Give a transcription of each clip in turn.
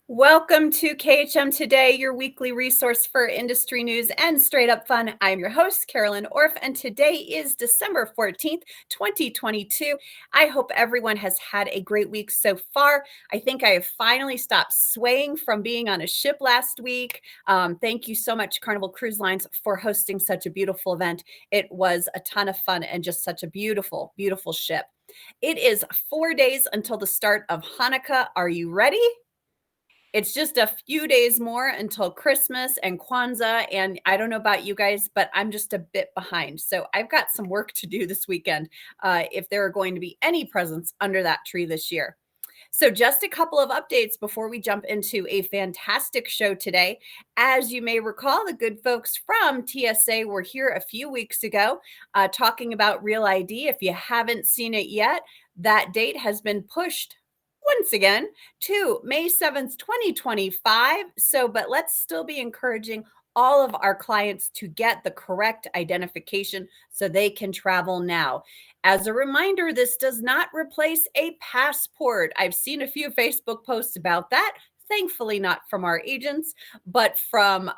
Welcome to KHM Today, your weekly resource for industry news and straight up fun. I'm your host, Carolyn Orff, and today is December 14th, 2022. I hope everyone has had a great week so far. I think I have finally stopped swaying from being on a ship last week. Thank you so much, Carnival Cruise Lines, for hosting such a beautiful event. It was a ton of fun and just such a beautiful, beautiful ship. It is 4 days until the start of Hanukkah. Are you ready? It's just a few days more until Christmas and Kwanzaa, and I don't know about you guys, but I'm just a bit behind. So I've got some work to do this weekend if there are going to be any presents under that tree this year. So just a couple of updates before we jump into a fantastic show today. As you may recall, the good folks from TSA were here a few weeks ago talking about Real ID. If you haven't seen it yet, that date has been pushed once again to May 7th, 2025. But let's still be encouraging all of our clients to get the correct identification so they can travel now. As a reminder, this does not replace a passport. I've seen a few Facebook posts about that. Thankfully, not from our agents, but from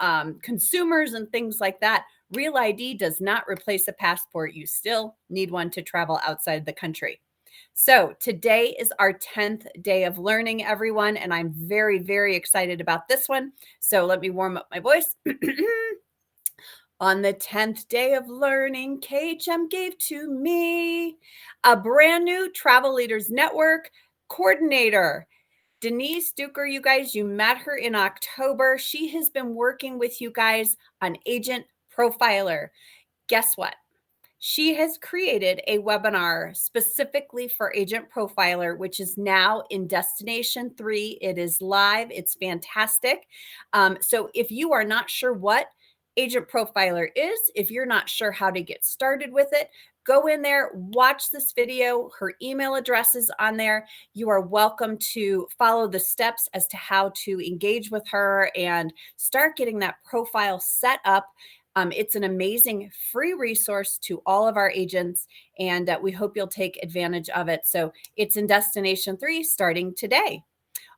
consumers and things like that. Real ID does not replace a passport. You still need one to travel outside the country. So today is our 10th day of learning, everyone, and I'm very, very excited about this one. So let me warm up my voice. On the 10th day of learning, KHM gave to me a brand new Travel Leaders Network coordinator. Denise Duker, you guys, you met her in October. She has been working with you guys on Agent Profiler. Guess what? She has created a webinar specifically for Agent Profiler, which is now in Destination 3. It is live. It's fantastic. So if you are not sure what Agent Profiler is, if you're not sure how to get started with it, go in there, watch this video. Her email address is on there. You are welcome to follow the steps as to how to engage with her and start getting that profile set up. It's an amazing free resource to all of our agents, and we hope you'll take advantage of it. So it's in Destination 3 starting today.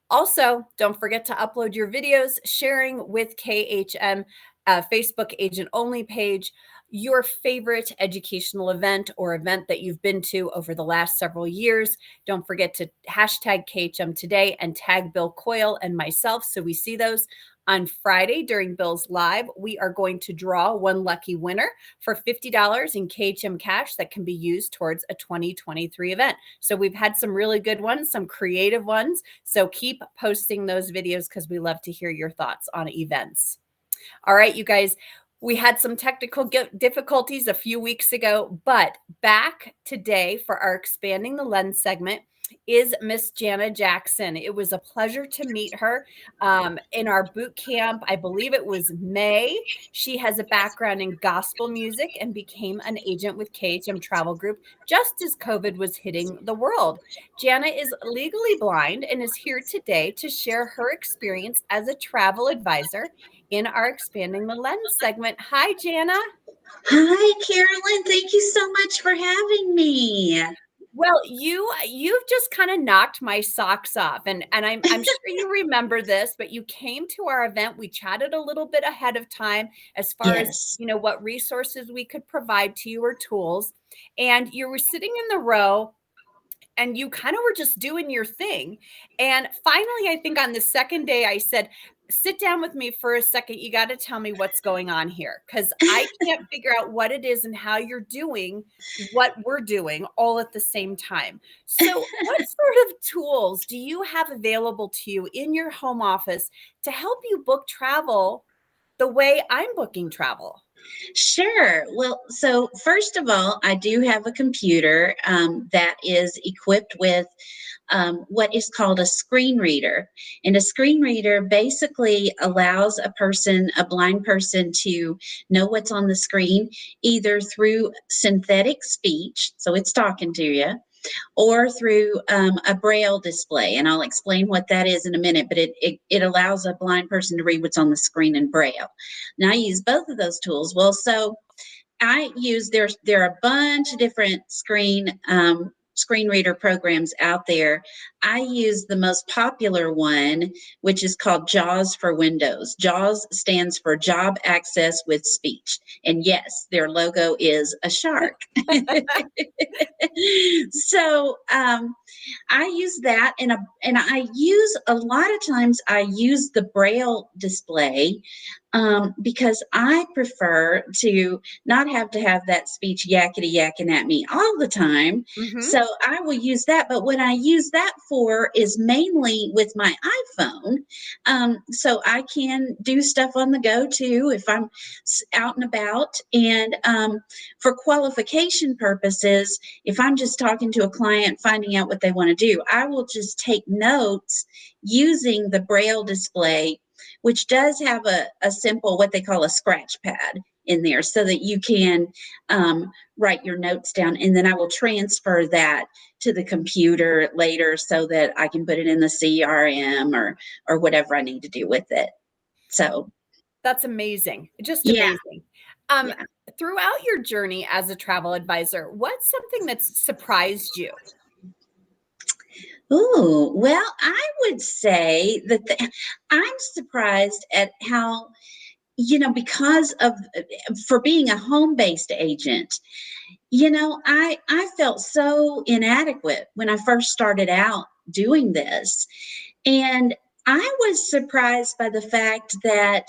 Also, don't forget to upload your videos, sharing with KHM Facebook agent only page your favorite educational event or event that you've been to over the last several years. Don't forget to hashtag KHM Today and tag Bill Coyle and myself so we see those. On Friday during Bill's Live, we are going to draw one lucky winner for $50 in KHM cash that can be used towards a 2023 event. So we've had some really good ones, some creative ones. So keep posting those videos because we love to hear your thoughts on events. All right, you guys, we had some technical difficulties a few weeks ago, but back today for our Expanding the Lens segment is Miss Jana Jackson. It was a pleasure to meet her in our boot camp. I believe it was May. She has a background in gospel music and became an agent with KHM Travel Group just as COVID was hitting the world. Jana is legally blind and is here today to share her experience as a travel advisor in our Expanding the Lens segment. Hi, Jana. Hi, Carolyn. Thank you so much for having me. Well, you've just kind of knocked my socks off, and I'm sure you remember this, but you came to our event. We chatted a little bit ahead of time as far as Yes. what resources we could provide to you or tools, and you were sitting in the row. And you kind of were just doing your thing. And finally, I think on the second day, I said, sit down with me for a second. You got to tell me what's going on here because I can't figure out what it is and how you're doing what we're doing all at the same time. So, what sort of tools do you have available to you in your home office to help you book travel the way I'm booking travel? Sure. Well, so first of all, I do have a computer that is equipped with what is called a screen reader. And a screen reader basically allows a blind person, to know what's on the screen either through synthetic speech, so it's talking to you, or through a braille display. And I'll explain what that is in a minute, but it allows a blind person to read what's on the screen in braille. Now I use both of those tools. Well, so I use, there are a bunch of different screen screen reader programs out there. I use the most popular one, which is called JAWS for Windows. JAWS stands for Job Access with Speech. And yes, their logo is a shark. So I use that, and I use a lot of times I use the Braille display because I prefer to not have to have that speech yakety yakking at me all the time. Mhm. So I will use that. But what I use that for is mainly with my iPhone. So I can do stuff on the go too if I'm out and about. And for qualification purposes, if I'm just talking to a client, finding out what they want to do, I will just take notes using the Braille display, which does have a simple, what they call a scratch pad in there, so that you can write your notes down. And then I will transfer that to the computer later so that I can put it in the CRM or whatever I need to do with it. So, That's amazing. Just yeah, amazing. Um, yeah. Throughout your journey as a travel advisor, what's something that's surprised you? Ooh, well, I would say that I'm surprised at how, because of for being a home-based agent, I felt so inadequate when I first started out doing this. And I was surprised by the fact that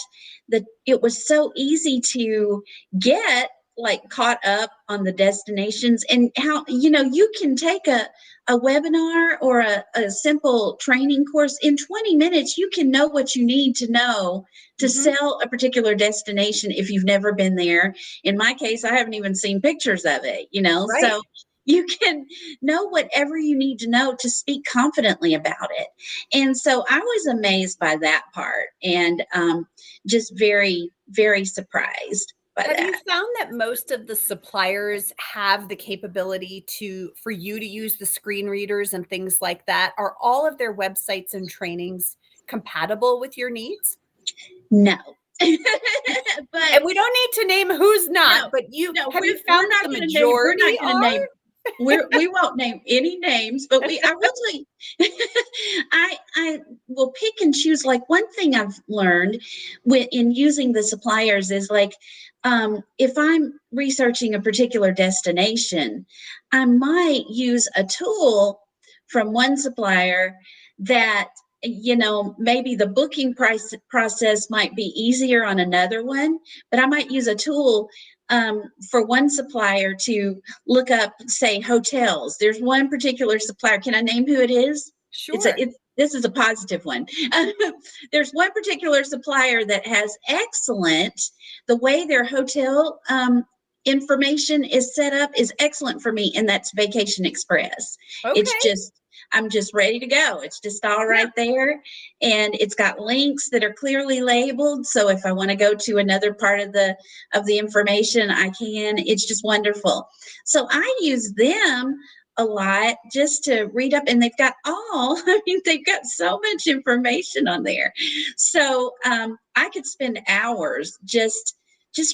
it was so easy to get like caught up on the destinations, and how you can take a webinar or a simple training course in 20 minutes. You can know what you need to know to Mhm. sell a particular destination if you've never been there. In my case, I haven't even seen pictures of it, Right. so you can know whatever you need to know to speak confidently about it. And so I was amazed by that part, and just very, very surprised by Have you that. found that most of the suppliers have the capability for you to use the screen readers and things like that? Are all of their websites and trainings compatible with your needs? No. And But we don't need to name who's not, no, but no, have you we're found that not the going to name. We're majority not going to are? name. We won't name any names, but I will tell you. I will pick and choose. Like, one thing I've learned in using the suppliers is, like, if I'm researching a particular destination, I might use a tool from one supplier that, maybe the booking price process might be easier on another one, but I might use a tool for one supplier to look up, say, hotels. There's one particular supplier. Can I name who it is? Sure. This is a positive one. There's one particular supplier that has excellent, the way their hotel information is set up is excellent for me, and that's Vacation Express. It's Okay. just, I'm just ready to go. It's just all Yeah. right there. And it's got links that are clearly labeled. So if I want to go to another part of the information, I can. It's just wonderful. So I use them a lot just to read up, and they've got I mean, they've got so much information on there. So I could spend hours just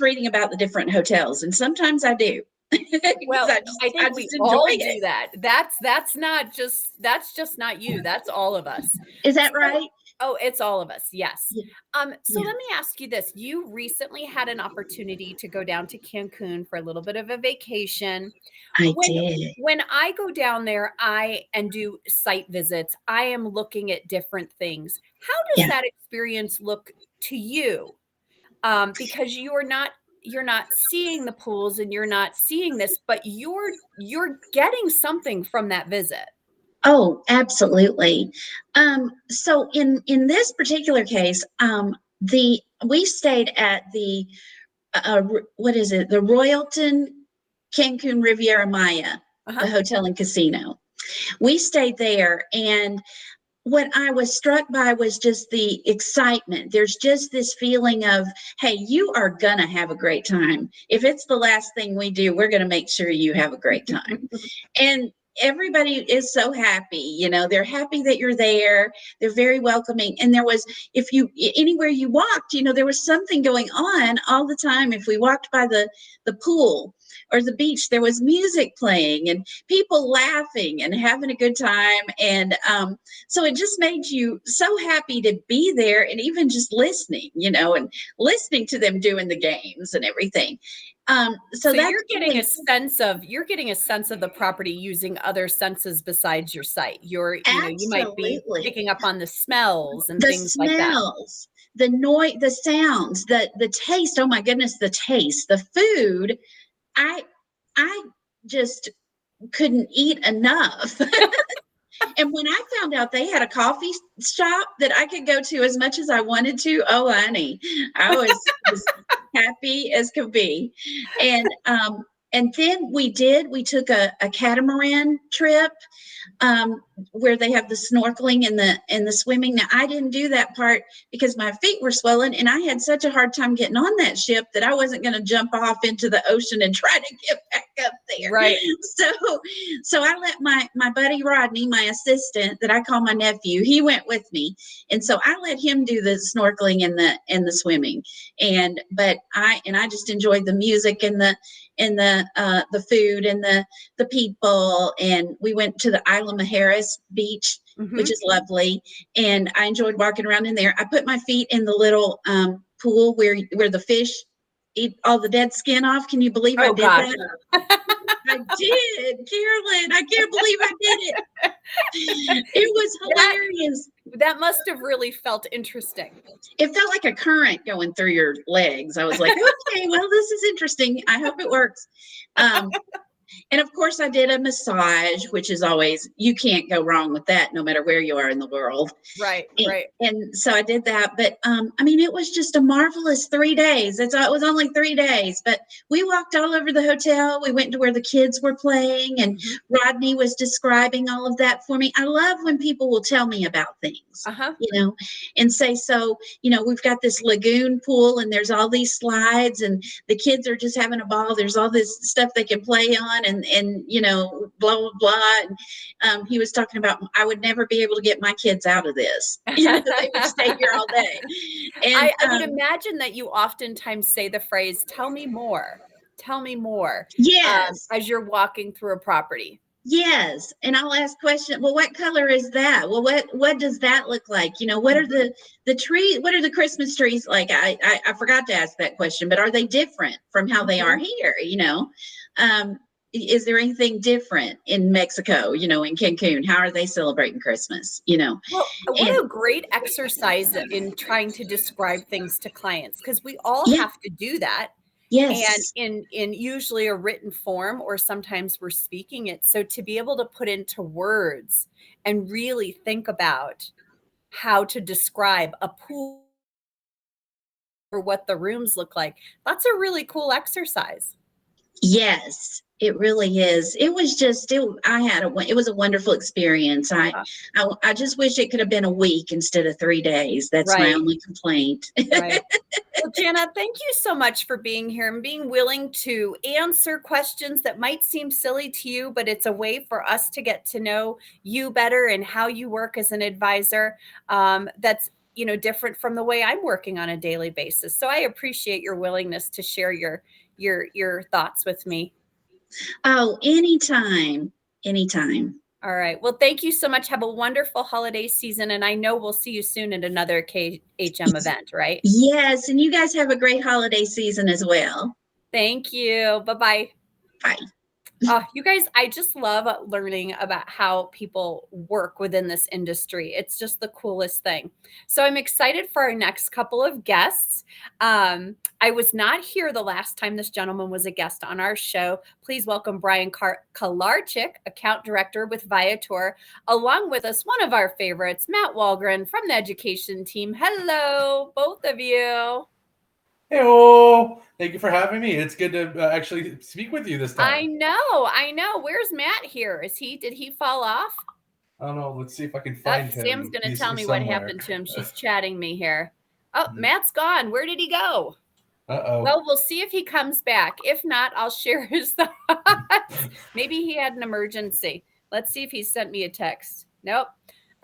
reading about the different hotels, and sometimes I do. Because Well, I I think we just enjoy all it. do that. That's just not you, that's all of us. Is that So right? oh, it's all of us, yes. Yeah, So yeah, let me ask you this. You recently had an opportunity to go down to Cancun for a little bit of a vacation. I When did. when I go down there, and do site visits, I am looking at different things. How does Yeah. that experience look to you? Because you're not seeing the pools and you're not seeing this, but you're getting something from that visit. Oh, absolutely. So in this particular case, the we stayed at the what is it? The Royalton Cancun Riviera Maya, the Uh-huh. hotel and casino. We stayed there, and what I was struck by was just the excitement. There's just this feeling of, hey, you are going to have a great time. If it's the last thing we do, we're going to make sure you have a great time. And everybody is so happy. They're happy that you're there. They're very welcoming. And there was, if you, anywhere you walked, there was something going on all the time. If we walked by the pool, or the beach, there was music playing and people laughing and having a good time. And so it just made you so happy to be there, and even just listening, and listening to them doing the games and everything. So So that's you're getting a sense of the property using other senses besides your sight. You might be absolutely picking up on the smells and the things like that. smells, the noise, the sounds, the taste. Oh my goodness, the taste, the food. I I just couldn't eat enough. And when I found out they had a coffee shop that I could go to as much as I wanted to, oh honey, I was happy as could be. And then we took a catamaran trip, um, where they have the snorkeling and the swimming. Now I didn't do that part because my feet were swollen, and I had such a hard time getting on that ship that I wasn't going to jump off into the ocean and try to get back up there. Right. So so I let my buddy Rodney, my assistant that I call my nephew, he went with me, and so I let him do the snorkeling and the swimming. And I just enjoyed the music and the food and the people. And we went to the Isla Mujeres beach, which is lovely. And I enjoyed walking around in there. I put my feet in the little pool where the fish eat all the dead skin off. Can you believe I Oh did gosh. that? I did, Carolyn. I can't believe I did it. It was hilarious. That must have really felt interesting. It felt like a current going through your legs. I was like, okay, well, this is interesting. I hope it works. Um, And of course, I did a massage, which is always, you can't go wrong with that, no matter where you are in the world. Right, And, right. and so I did that. But I mean, it was just a marvelous 3 days. It was only 3 days, but we walked all over the hotel. We went to where the kids were playing, and Rodney was describing all of that for me. I love when people will tell me about things, and say, so, we've got this lagoon pool, and there's all these slides, and the kids are just having a ball. There's all this stuff they can play on, and blah blah blah. And he was talking about, I would never be able to get my kids out of this. They would stay here all day. And I would imagine that you oftentimes say the phrase, tell me more, yes, as you're walking through a property. yes. And I'll ask questions. Well, what color is that? Well, what does that look like? What are the trees? What are the Christmas trees like? I forgot to ask that question, but are they different from how they are here? Is there anything different in Mexico? In Cancun, how are they celebrating Christmas? Well, what And a great exercise in trying to describe things to clients, because we all yeah, have to do that. And yes, in usually a written form, or sometimes we're speaking it. So to be able to put into words and really think about how to describe a pool or what the rooms look like, that's a really cool exercise. yes. It really is. It was just it was a wonderful experience. I just wish it could have been a week instead of 3 days. That's my Right, only complaint. right. Well, Jana, thank you so much for being here and being willing to answer questions that might seem silly to you, but it's a way for us to get to know you better and how you work as an advisor. That's different from the way I'm working on a daily basis. So I appreciate your willingness to share your thoughts with me. Oh, anytime, anytime. All right. Well, thank you so much. Have a wonderful holiday season, and I know we'll see you soon at another KHM event, right? Yes, and you guys have a great holiday season as well. Thank you. Bye-bye. Bye. You guys, I just love learning about how people work within this industry. It's just the coolest thing. So I'm excited for our next couple of guests. I was not here the last time this gentleman was a guest on our show. Please welcome Brian Kalarchik, Account Director with Viator. Along with us, one of our favorites, Matt Walgren from the education team. Hello, both of you. Hey, thank you for having me. It's good to actually speak with you this I time. know. Where's Matt here? Did he fall off? I don't know. Let's see if I can find Sam's him. going to He's tell me what somewhere. happened to him. She's chatting me here. Oh, Matt's gone. Where did he go? Uh-oh. Well, we'll see if he comes back. If not, I'll share his thoughts. Maybe he had an emergency. Let's see if he sent me a text. Nope.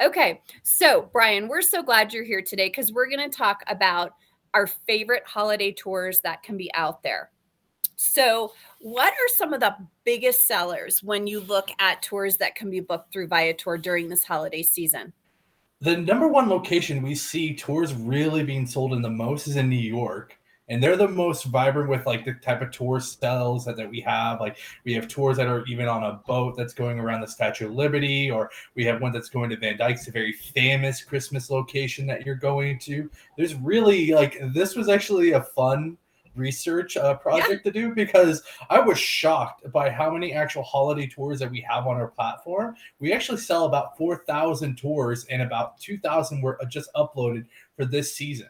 Okay. So, Brian, we're so glad you're here today because we're going to talk about our favorite holiday tours that can be out there. So, what are some of the biggest sellers when you look at tours that can be booked through Viator during this holiday season? The number one location we see tours really being sold in the most is in New York. And they're the most vibrant with like the type of tour styles that we have. Like we have tours that are even on a boat that's going around the Statue of Liberty, or we have one that's going to Van Dyke's, a very famous Christmas location that you're going to. There's really like this was actually a fun research Yeah. project to do because I was shocked by how many actual holiday tours that we have on our platform. We actually sell about 4,000 tours, and about 2,000 were just uploaded for this season.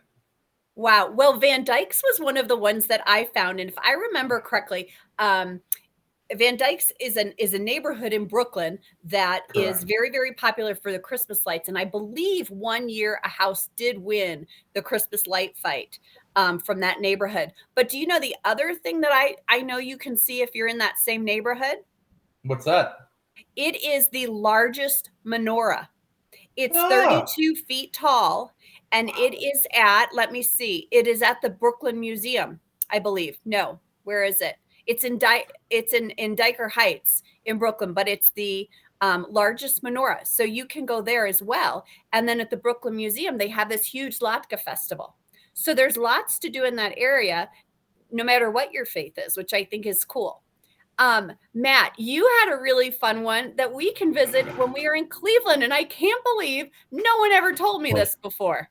Wow. Well, Van Dyke's was one of the ones that I found, and if I remember correctly, Van Dyke's is a neighborhood in Brooklyn that is Correct. very, very popular for the Christmas lights. And I believe one year a house did win the Christmas light fight from that neighborhood. But do you know the other thing that I know you can see if you're in that same neighborhood? What's that? It is the largest menorah. It's Ah, 32 feet tall, and it is at, let me see, it is at the Brooklyn Museum, I believe. No, where is it? It's in Diker Heights in Brooklyn, but it's the largest menorah. So you can go there as well. And then at the Brooklyn Museum, they have this huge latke festival. So there's lots to do in that area, no matter what your faith is, which I think is cool. Matt, you had a really fun one that we can visit when we are in Cleveland, and I can't believe no one ever told me this before.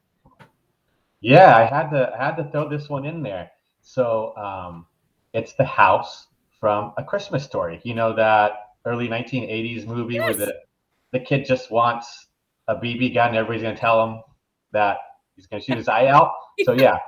Yeah, I had to throw this one in there. So it's the house from A Christmas Story. You know that early 1980s movie where Yes. the kid just wants a BB gun and everybody's gonna tell him that he's gonna shoot his eye out. So yeah,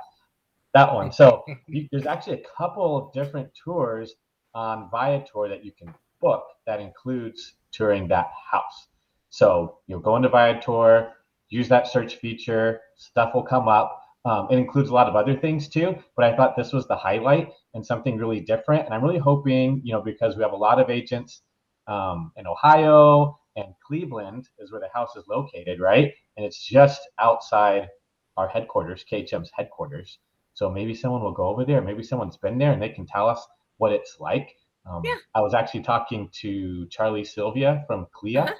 that one. So there's actually a couple of different tours on Viator that you can book that includes touring that house. So you'll go into Viator, use that search feature, stuff will come up. It includes a lot of other things too, but I thought this was the highlight and something really different. And I'm really hoping, because we have a lot of agents in Ohio and Cleveland is where the house is located, right? And it's just outside our headquarters, KHM's headquarters. So maybe someone will go over there. Maybe someone's been there and they can tell us what it's like. Yeah. I was actually talking to Charlie Sylvia from Uh-huh. CLIA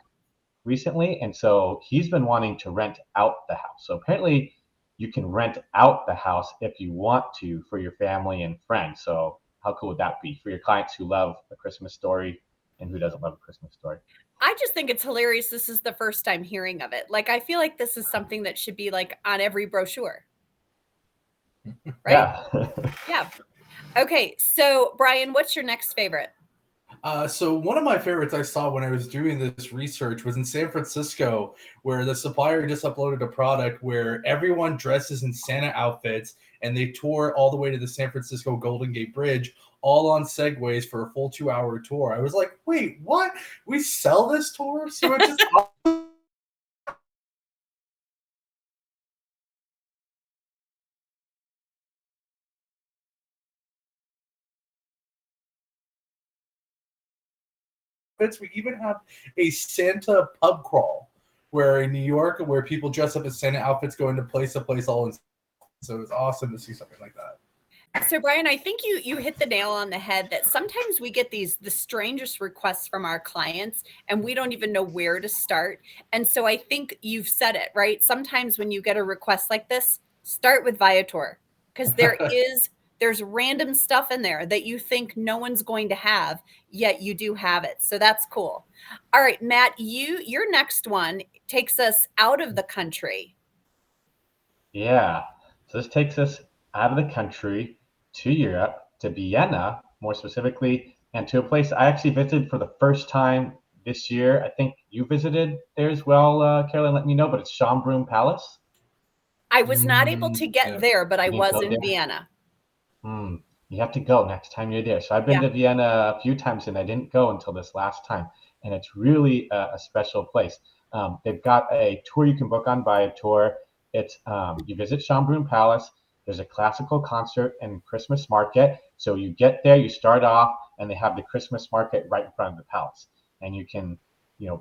recently, and so he's been wanting to rent out the house. So apparently, you can rent out the house if you want to for your family and friends. So how cool would that be for your clients who love A Christmas Story and who doesn't love A Christmas Story? I just think it's hilarious. This is the first time hearing of it. Like, I feel like this is something that should be like on every brochure, right? Yeah. Yeah. Okay. So, Brian, what's your next favorite? So one of my favorites I saw when I was doing this research was in San Francisco, where the supplier just uploaded a product where everyone dresses in Santa outfits and they tour all the way to the San Francisco Golden Gate Bridge, all on segways for a full 2 hour tour. I was like, wait, what? We sell this tour? So it just outfits. We even have a Santa pub crawl where in New York, where people dress up as Santa outfits going to place all in. So it's awesome to see something like that. So, Brian, I think you hit the nail on the head that sometimes we get the strangest requests from our clients and we don't even know where to start. And so I think you've said it, right? Sometimes when you get a request like this, start with Viator because there's random stuff in there that you think no one's going to have, yet you do have it. So that's cool. All right, Matt, your next one takes us out of the country. Yeah. So this takes us out of the country to Europe, to Vienna, more specifically, and to a place I actually visited for the first time this year. I think you visited there as well, Carolyn, let me know, but it's Schönbrunn Palace. I was not able to get Yeah. there, but I You didn't was go in there? Vienna. Hmm. You have to go next time you're there. So I've been Yeah. to Vienna a few times and I didn't go until this last time. And it's really a special place. They've got a tour you can book on Viator. It's you visit Schönbrunn Palace. There's a classical concert and Christmas market. So you get there, you start off, and they have the Christmas market right in front of the palace. And you can,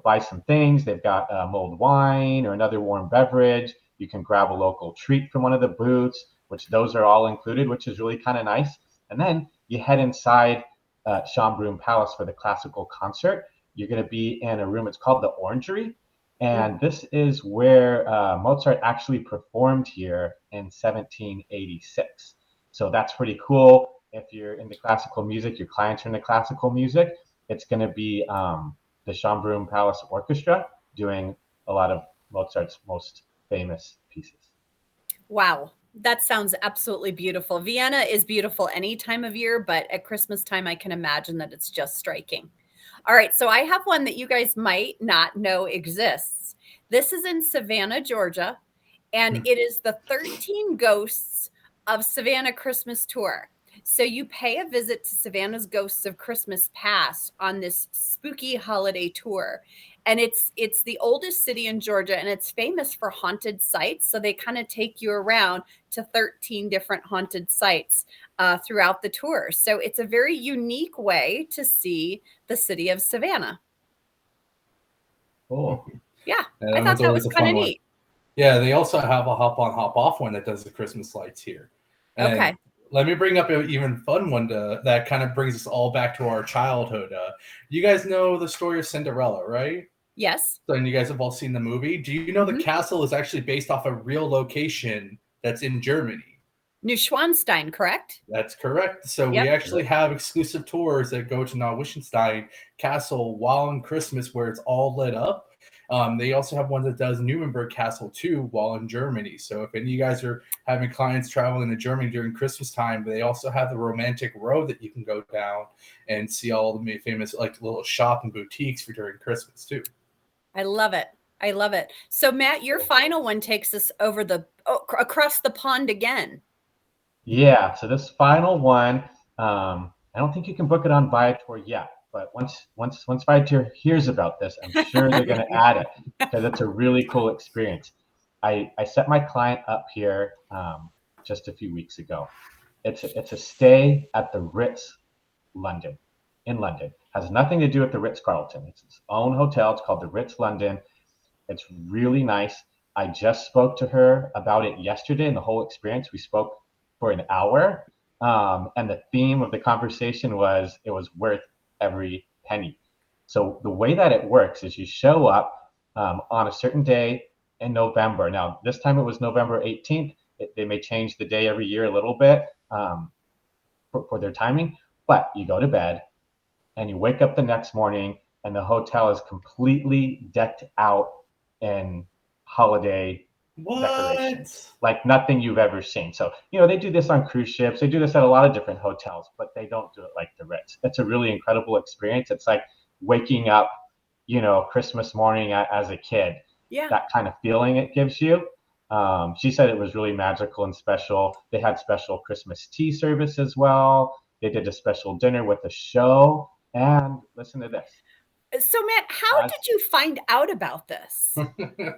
buy some things. They've got mulled wine or another warm beverage. You can grab a local treat from one of the booths, which those are all included, which is really kind of nice. And then you head inside Schönbrunn Palace for the classical concert. You're going to be in a room, it's called the Orangery. And this is where Mozart actually performed here in 1786. So that's pretty cool. If you're into classical music, your clients are into classical music, it's going to be the Schönbrunn Palace Orchestra doing a lot of Mozart's most famous pieces. Wow. That sounds absolutely beautiful. Vienna is beautiful any time of year, but at Christmas time, I can imagine that it's just striking. All right. So I have one that you guys might not know exists. This is in Savannah, Georgia, and it is the 13 Ghosts of Savannah Christmas Tour. So you pay a visit to Savannah's Ghosts of Christmas Past on this spooky holiday tour. And it's the oldest city in Georgia, and it's famous for haunted sites. So they kind of take you around to 13 different haunted sites throughout the tour. So it's a very unique way to see the city of Savannah. Cool. Yeah, I thought that was kind of neat. Yeah, they also have a hop on, hop off one that does the Christmas lights here. And okay. Let me bring up an even fun one that kind of brings us all back to our childhood. You guys know the story of Cinderella, right? Yes. So, and you guys have all seen the movie. Do you know the castle is actually based off a real location that's in Germany? Neuschwanstein, correct? That's correct. So we actually have exclusive tours that go to Neuschwanstein Castle while on Christmas where it's all lit up. They also have one that does Nuremberg Castle too while in Germany. So if any of you guys are having clients traveling to Germany during Christmas time, they also have the Romantic Road that you can go down and see all the famous like little shop and boutiques for during Christmas too. I love it. I love it. So Matt, your final one takes us over across the pond again. Yeah. So this final one, I don't think you can book it on Viator yet. But once Viator hears about this, I'm sure they're going to add it because it's a really cool experience. I set my client up here just a few weeks ago. It's a stay at the Ritz London in London. Has nothing to do with the Ritz-Carlton. It's its own hotel. It's called the Ritz London. It's really nice. I just spoke to her about it yesterday and the whole experience. We spoke for an hour. And the theme of the conversation was it was worth every penny. So the way that it works is you show up on a certain day in November. Now, this time it was November 18th. They may change the day every year a little bit for their timing, but you go to bed and you wake up the next morning and the hotel is completely decked out in holiday decorations, like nothing you've ever seen. So, they do this on cruise ships. They do this at a lot of different hotels, but they don't do it like the Ritz. It's a really incredible experience. It's like waking up, Christmas morning as a kid. Yeah. That kind of feeling it gives you. She said it was really magical and special. They had special Christmas tea service as well. They did a special dinner with a show. And listen to this. So Matt, how did you find out about this?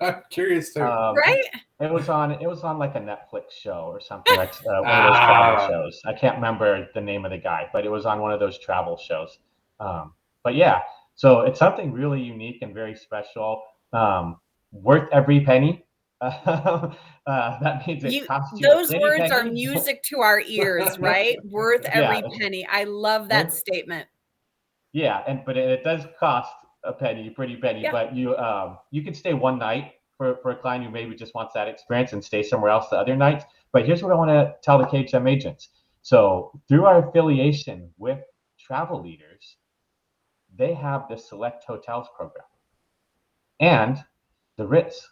I'm curious too. Right? It was on like a Netflix show or something, like one of those travel shows. I can't remember the name of the guy, but it was on one of those travel shows. But yeah, so it's something really unique and very special. Worth every penny. That means it costs you. Those words are music to our ears, right? Worth every penny. I love that statement. Yeah, but it does cost a pretty penny. Yeah. But you can stay one night for a client who maybe just wants that experience and stay somewhere else the other nights. But here's what I want to tell the KHM agents. So through our affiliation with Travel Leaders, they have the Select Hotels program, and the Ritz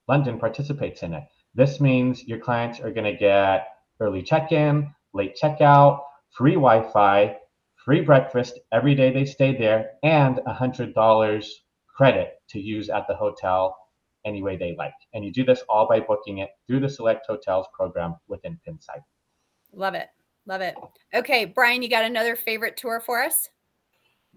London participates in it. This means your clients are going to get early check-in, late checkout, free Wi-Fi, free breakfast every day they stay there, and $100 credit to use at the hotel any way they like. And you do this all by booking it through the Select Hotels program within Pinsight. Love it. Love it. Okay, Brian, you got another favorite tour for us?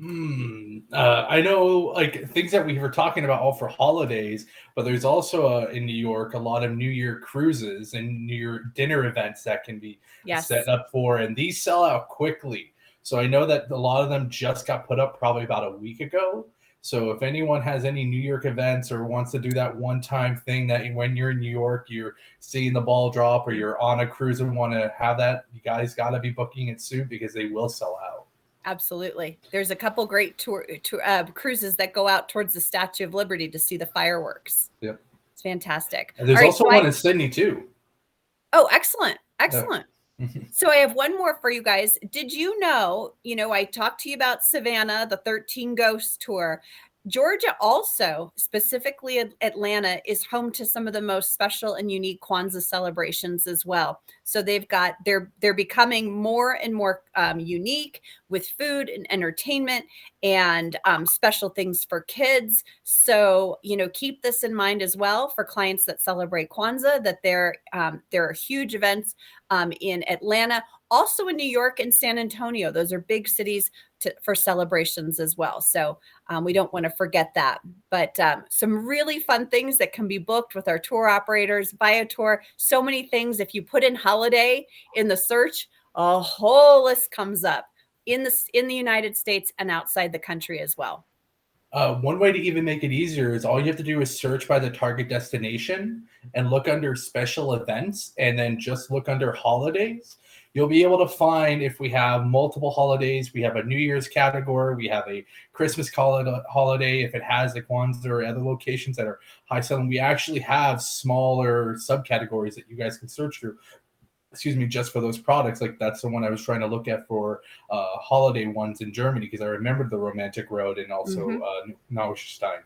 I know like things that we were talking about all for holidays, but there's also in New York a lot of New Year cruises and New Year dinner events that can be set up for, and these sell out quickly. So I know that a lot of them just got put up probably about a week ago. So if anyone has any New York events or wants to do that one-time thing that when you're in New York, you're seeing the ball drop or you're on a cruise and want to have that, you guys got to be booking it soon because they will sell out. Absolutely. There's a couple great cruises that go out towards the Statue of Liberty to see the fireworks. Yep. It's fantastic. And there's also one in Sydney too. Oh, excellent. Excellent. So I have one more for you guys. Did you know, I talked to you about Savannah, the 13 Ghosts tour. Georgia also, specifically Atlanta, is home to some of the most special and unique Kwanzaa celebrations as well. So they're becoming more and more unique with food and entertainment and special things for kids. So, keep this in mind as well for clients that celebrate Kwanzaa, that there are huge events in Atlanta, also in New York and San Antonio. Those are big cities for celebrations as well. So we don't want to forget that. But some really fun things that can be booked with our tour operators, Viator, so many things. If you put in holiday in the search, a whole list comes up in the United States and outside the country as well. One way to even make it easier is all you have to do is search by the target destination and look under special events and then just look under holidays. You'll be able to find if we have multiple holidays, we have a New Year's category, we have a Christmas holiday, if it has the Kwanzaa or other locations that are high selling. We actually have smaller subcategories that you guys can search through. Just for those products. Like that's the one I was trying to look at for holiday ones in Germany because I remembered the Romantic Road and also Naustein.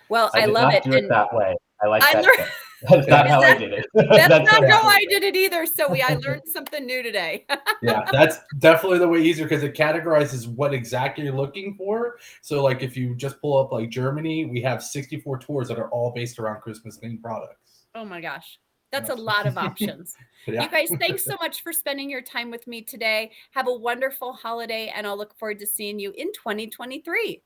Well, I love it. Do it that way. I like that. That's not how I did it. That's not how I did it either. So I learned something new today. Yeah, that's definitely the way easier because it categorizes what exactly you're looking for. So like if you just pull up like Germany, we have 64 tours that are all based around Christmas themed products. Oh my gosh. That's a lot of options. Yeah. You guys, thanks so much for spending your time with me today. Have a wonderful holiday, and I'll look forward to seeing you in 2023.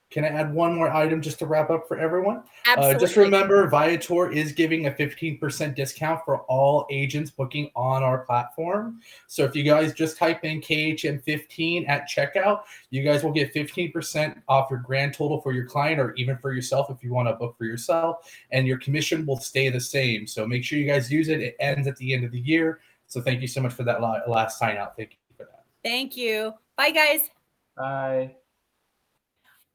Can I add one more item just to wrap up for everyone? Absolutely. Just remember, Viator is giving a 15% discount for all agents booking on our platform. So if you guys just type in KHM 15 at checkout, you guys will get 15% off your grand total for your client or even for yourself if you want to book for yourself. And your commission will stay the same. So make sure you guys use it. It ends at the end of the year. So thank you so much for that last sign out. Thank you for that. Thank you. Bye, guys. Bye.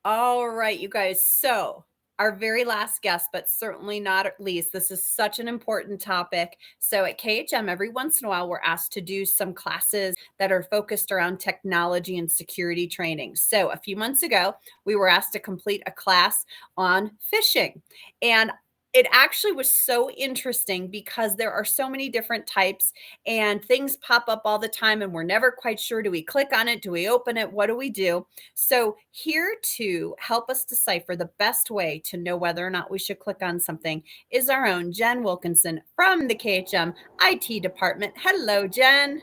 All right, you guys. So our very last guest, but certainly not least, this is such an important topic. So at KHM, every once in a while, we're asked to do some classes that are focused around technology and security training. So a few months ago, we were asked to complete a class on phishing. And it actually was so interesting because there are so many different types and things pop up all the time and we're never quite sure. Do we click on it? Do we open it? What do we do? So here to help us decipher the best way to know whether or not we should click on something is our own Jen Wilkinson from the KHM IT department. Hello, Jen.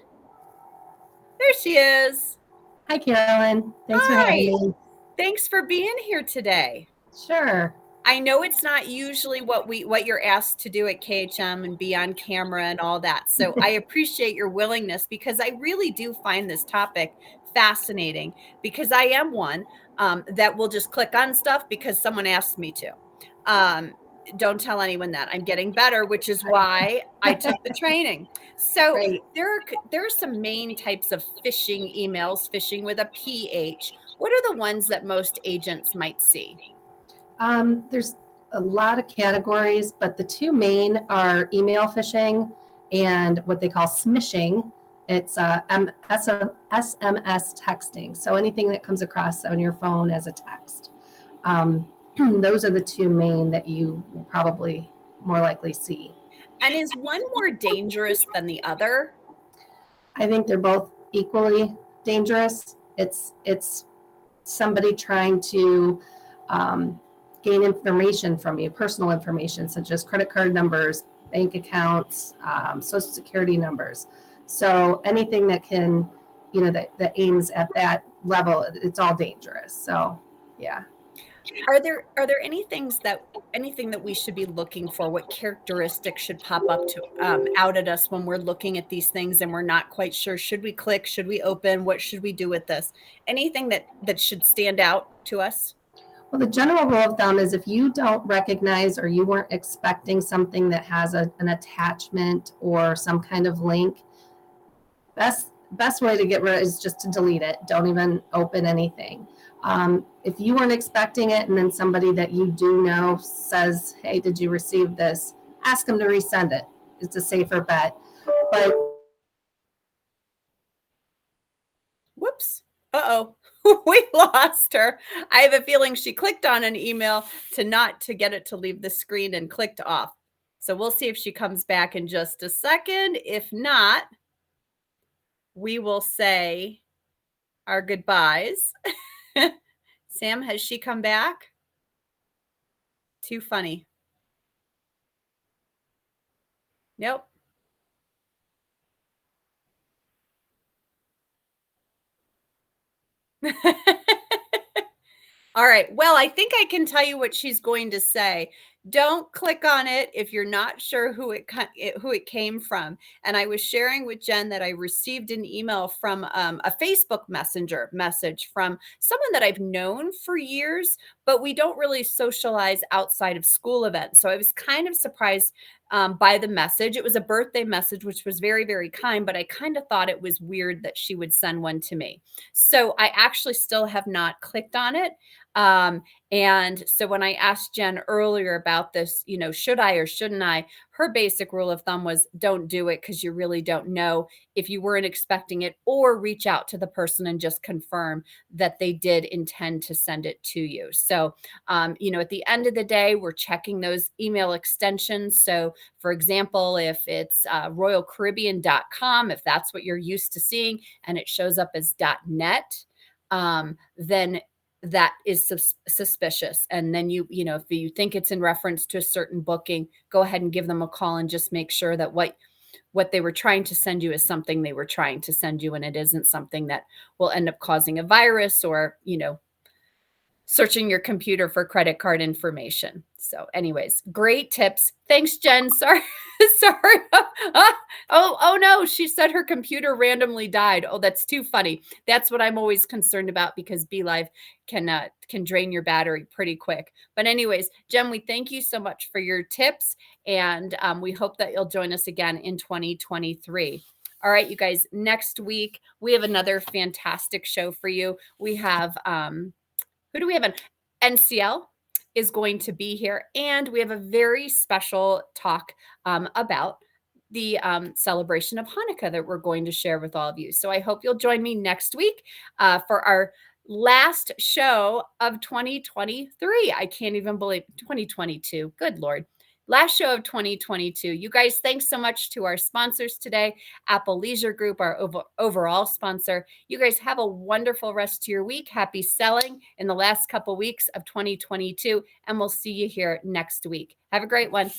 There she is. Hi, Carolyn. Thanks for having me. Thanks for being here today. Sure. I know it's not usually what you're asked to do at KHM and be on camera and all that. So I appreciate your willingness because I really do find this topic fascinating because I am one that will just click on stuff because someone asked me to. Don't tell anyone that. I'm getting better, which is why I took the training. So there are some main types of phishing emails, phishing with a PH. What are the ones that most agents might see? There's a lot of categories, but the two main are email phishing and what they call smishing. It's SMS texting. So anything that comes across on your phone as a text. Those are the two main that you will probably more likely see. And is one more dangerous than the other? I think they're both equally dangerous. It's somebody trying to gain information from you, personal information, such as credit card numbers, bank accounts, social security numbers. So anything that can, that aims at that level, it's all dangerous. So, yeah. Are there anything that we should be looking for? What characteristics should pop up out at us when we're looking at these things and we're not quite sure? Should we click? Should we open? What should we do with this? Anything that should stand out to us? Well, the general rule of thumb is if you don't recognize or you weren't expecting something that has an attachment or some kind of link, best way to get rid of it is just to delete it. Don't even open anything. If you weren't expecting it and then somebody that you do know says, hey, did you receive this? Ask them to resend it. It's a safer bet. But whoops. Uh-oh. We lost her. I have a feeling she clicked on an email to get it to leave the screen and clicked off. So we'll see if she comes back in just a second. If not, we will say our goodbyes. Sam, has she come back? Too funny. Nope. All right. Well, I think I can tell you what she's going to say. Don't click on it if you're not sure who it came from. And I was sharing with Jen that I received an email from a Facebook Messenger message from someone that I've known for years, but we don't really socialize outside of school events. So I was kind of surprised by the message. It was a birthday message, which was very, very kind, but I kind of thought it was weird that she would send one to me. So I actually still have not clicked on it. And so when I asked Jen earlier about this, should I or shouldn't I, her basic rule of thumb was don't do it because you really don't know if you weren't expecting it, or reach out to the person and just confirm that they did intend to send it to you. So, at the end of the day, we're checking those email extensions. So for example, if it's royalcaribbean.com, if that's what you're used to seeing and it shows up as .net, then that is suspicious. And then if you think it's in reference to a certain booking, go ahead and give them a call and just make sure that what they were trying to send you is something they were trying to send you, and it isn't something that will end up causing a virus or, searching your computer for credit card information. So anyways, great tips. Thanks, Jen. Sorry. Sorry. Oh no, she said her computer randomly died. Oh, that's too funny. That's what I'm always concerned about, because BeLive can drain your battery pretty quick. But anyways, Jen, we thank you so much for your tips, and we hope that you'll join us again in 2023. All right, you guys, next week we have another fantastic show for you. We have who do we have? NCL is going to be here, and we have a very special talk about the celebration of Hanukkah that we're going to share with all of you. So I hope you'll join me next week for our last show of 2023. I can't even believe 2022. Good Lord. Last show of 2022. You guys, thanks so much to our sponsors today, Apple Leisure Group, our overall sponsor. You guys have a wonderful rest of your week. Happy selling in the last couple weeks of 2022, and we'll see you here next week. Have a great one.